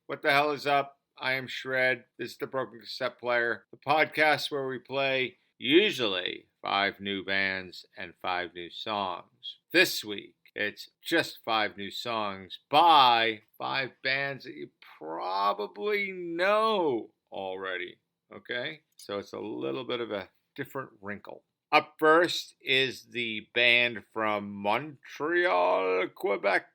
What the hell is up? I am Shred. This is the Broken Cassette Player, the podcast where we play usually 5 new bands and 5 new songs. This week, it's just 5 new songs by 5 bands that you probably know already, okay? So it's a little bit of a different wrinkle. Up first is the band from Montreal, Quebec,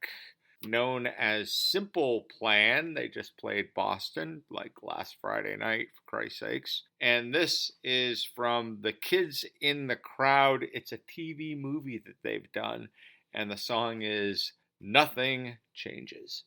known as Simple Plan. They just played Boston like last Friday night, for Christ's sakes. And this is from The Kids in the Crowd. It's a TV movie that they've done. And the song is Nothing Changes.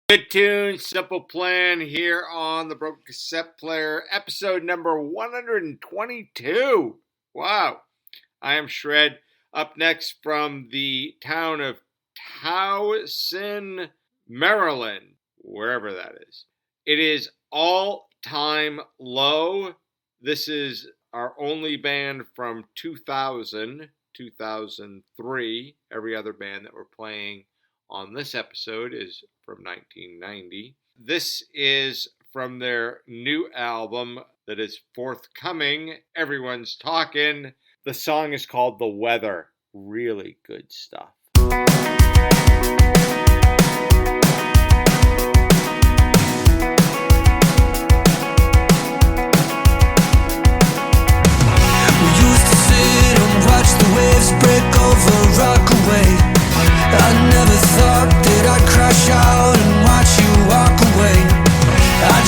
Good tune, Simple Plan here on the Broken Cassette Player, episode number 122. Wow. I am Shred. Up next from the town of Towson, Maryland, wherever that is. It is All Time Low. This is our only band from 2000, 2003. Every other band that we're playing on this episode is from 1990. This is from their new album that is forthcoming. Everyone's Talking. The song is called The Weather. Really good stuff. We used to sit and watch the waves break over Rockaway. I never thought that I'd crash out and watch you walk away. I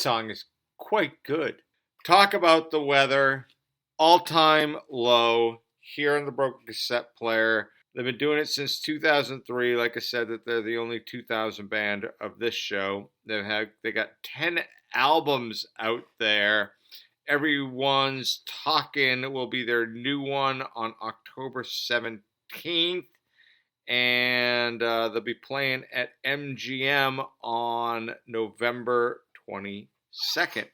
song is quite good. Talk about the weather. All-time low here on the Broken Cassette Player. They've been doing it since 2003. Like I said, that they're the only 2000 band of this show. They got 10 albums out there. Everyone's Talking will be their new one on October 17th. And they'll be playing at MGM on November 22nd.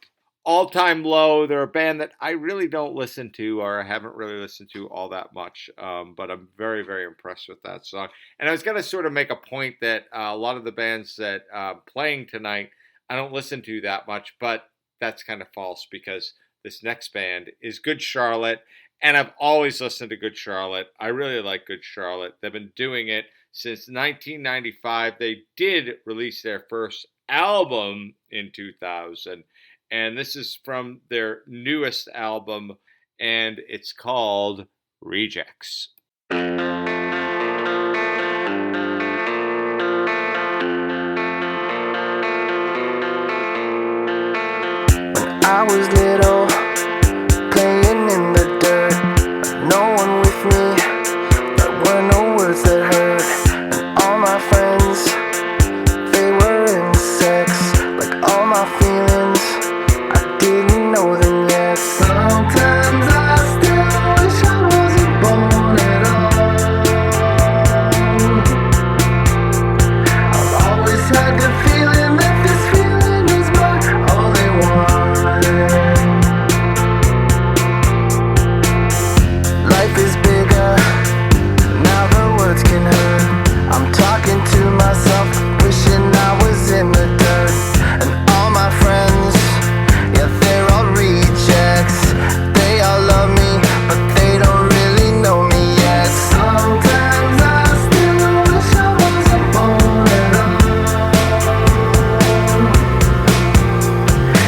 All-time low. They're a band that I really don't listen to, or I haven't really listened to all that much, but I'm very, very impressed with that song. And I was going to sort of make a point that a lot of the bands that playing tonight, I don't listen to that much, but that's kind of false because this next band is Good Charlotte, and I've always listened to Good Charlotte. I really like Good Charlotte. They've been doing it since 1995. They did release their first album in 2000. And this is from their newest album, and it's called Rejects. I was little, playing in the dirt, no one with me, there were no words that hurt, and all my friends, they were in sex, like all my feelings, I didn't know them yet. Sometimes I still wish I wasn't born at all. I've always had the feeling that this feeling is mine, all they want. Life is bigger, now the words can hurt. I'm talking to myself, wishing I was in the dirt. And all my friends, yeah, they're all rejects. They all love me, but they don't really know me yet. Sometimes I still wish I wasn't born at all.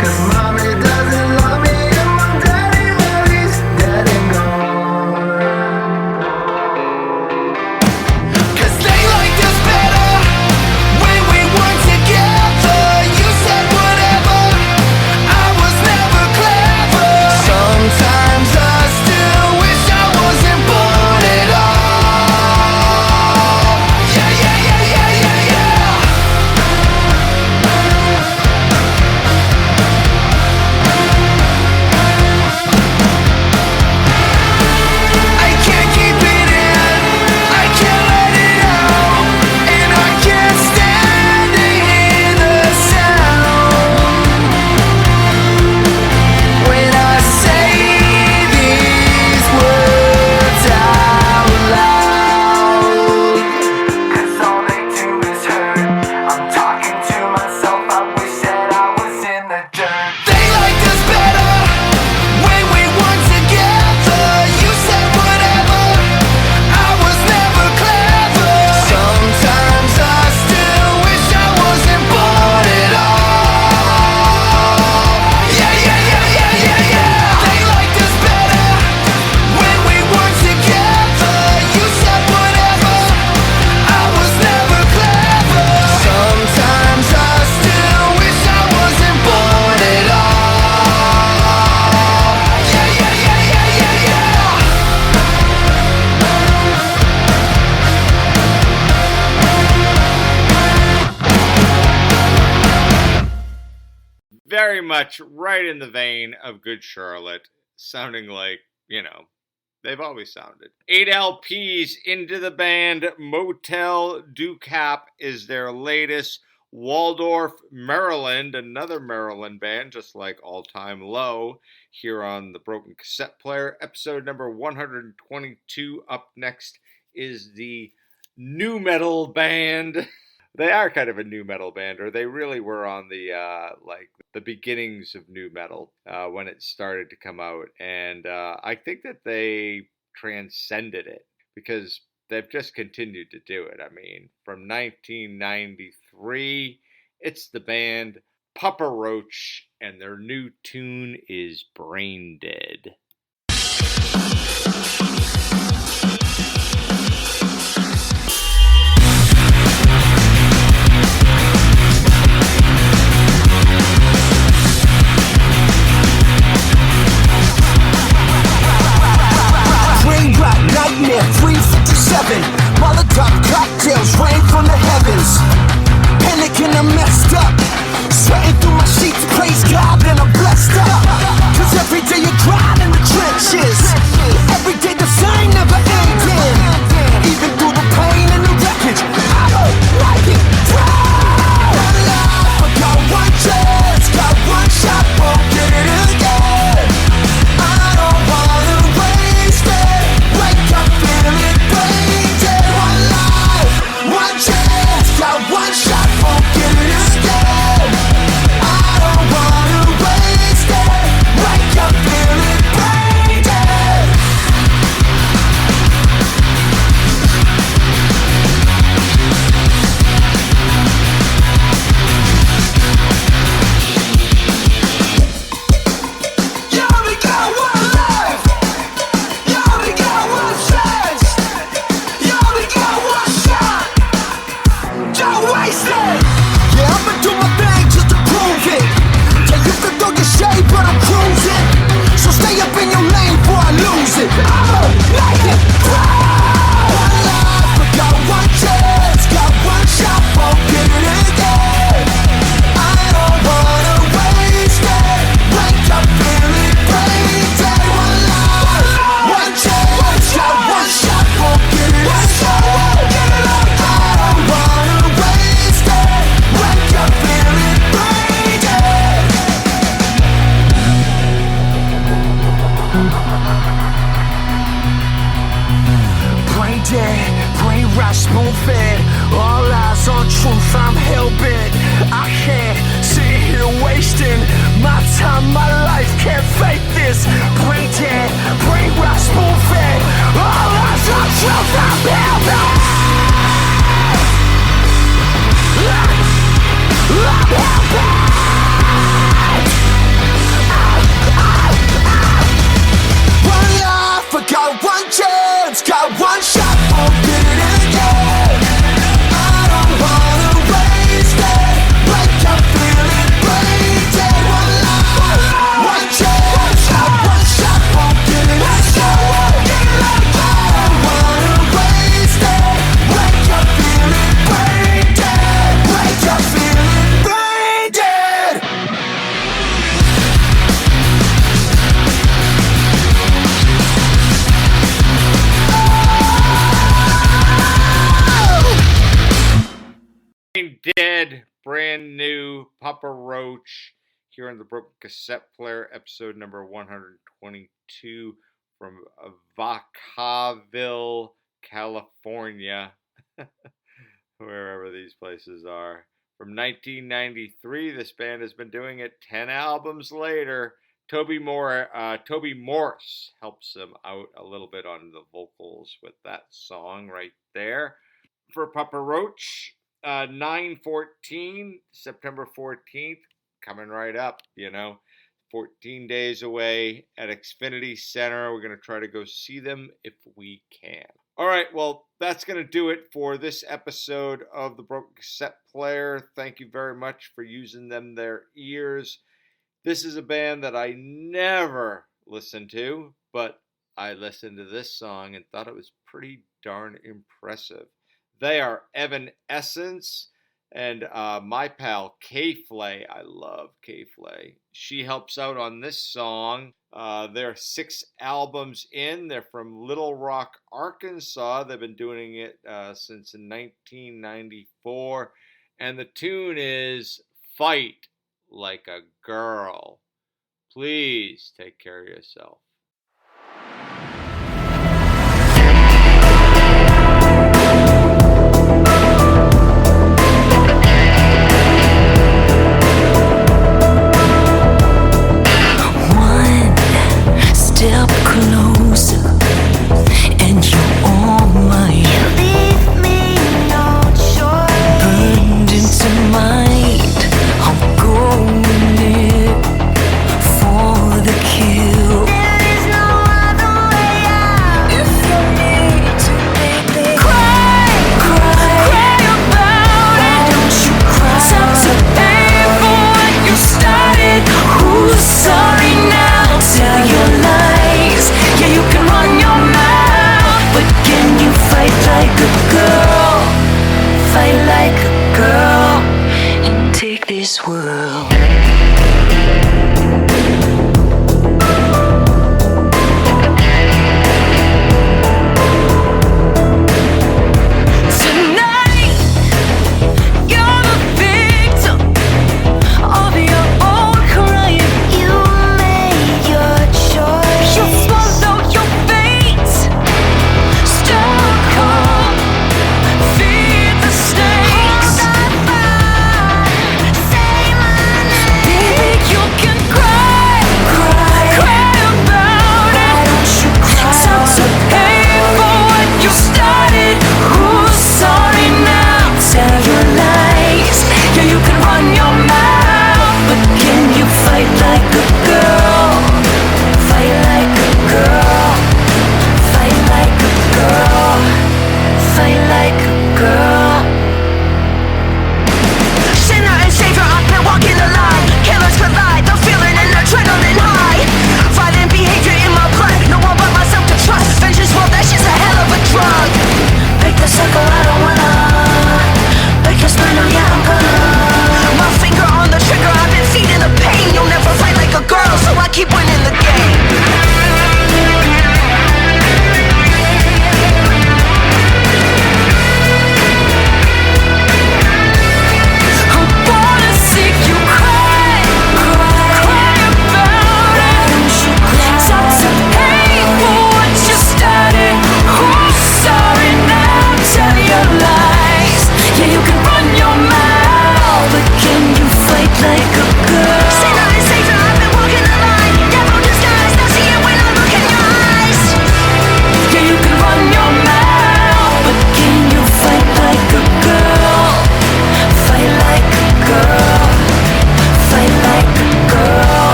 'Cause mommy doesn't love me, and my daddy, well, he's dead and gone. 'Cause they liked us better when we weren't together. You said whatever, I was never clever. Sometimes I still wish I wasn't born at all. Yeah, yeah, yeah, yeah, yeah, yeah. I can't keep it in, I can't let it out, and I can't stand to hear the sound when I say these words out loud. 'Cause all they do is hurt. I'm talking to myself, I wish that I was in the dirt. They liked us better when we weren't together. You said whatever, I was never clever. Sometimes I still wish I wasn't born at all. Yeah, yeah, yeah, yeah, yeah, yeah. They liked us better when we weren't together. You said whatever, I was never clever. Sometimes I still wish I wasn't born at all. Yeah, yeah, yeah, yeah, yeah, yeah. Very much right in the vein of Good Charlotte, sounding like, they've always sounded. 8 LPs into the band. Motel Ducap is their latest. Waldorf, Maryland, another Maryland band, just like All Time Low, here on the Broken Cassette Player. Episode number 122. Up next is the new metal band. They are kind of a new metal band, or they really were on the the beginnings of new metal when it started to come out, and I think that they transcended it because they've just continued to do it. I mean, from 1993, it's the band Papa Roach, and their new tune is Brain Dead. this brain dead, brainwash spoon-fed. All that's the truth I'm building. I'm building. One life, I got one chance, got one shot, I'll get it again. I don't wanna waste it, like I'm feeling brain dead. One life, one chance, got one shot, I'll get it again. I don't wanna waste it, like I'm feeling brain dead, like I'm feeling brain dead. Dead, brand new Papa Roach here on the Broken Cassette Player, episode number 122 from Vacaville, California, wherever these places are. From 1993, this band has been doing it 10 albums later. Toby Morse helps them out a little bit on the vocals with that song right there. For Papa Roach, 9/14, September 14th, coming right up, 14 days away at Xfinity Center. We're going to try to go see them if we can. All right, well, that's going to do it for this episode of the Broken Cassette Player. Thank you very much for using their ears. This is a band that I never listened to, but I listened to this song and thought it was pretty darn impressive. They are EVANESCENE, and my pal K FLAY. I love K FLAY. She helps out on this song. They're 6 albums in. They're from Little Rock, Arkansas. They've been doing it since 1994. And the tune is Fight Like a Girl. Please take care of yourself. Step closer.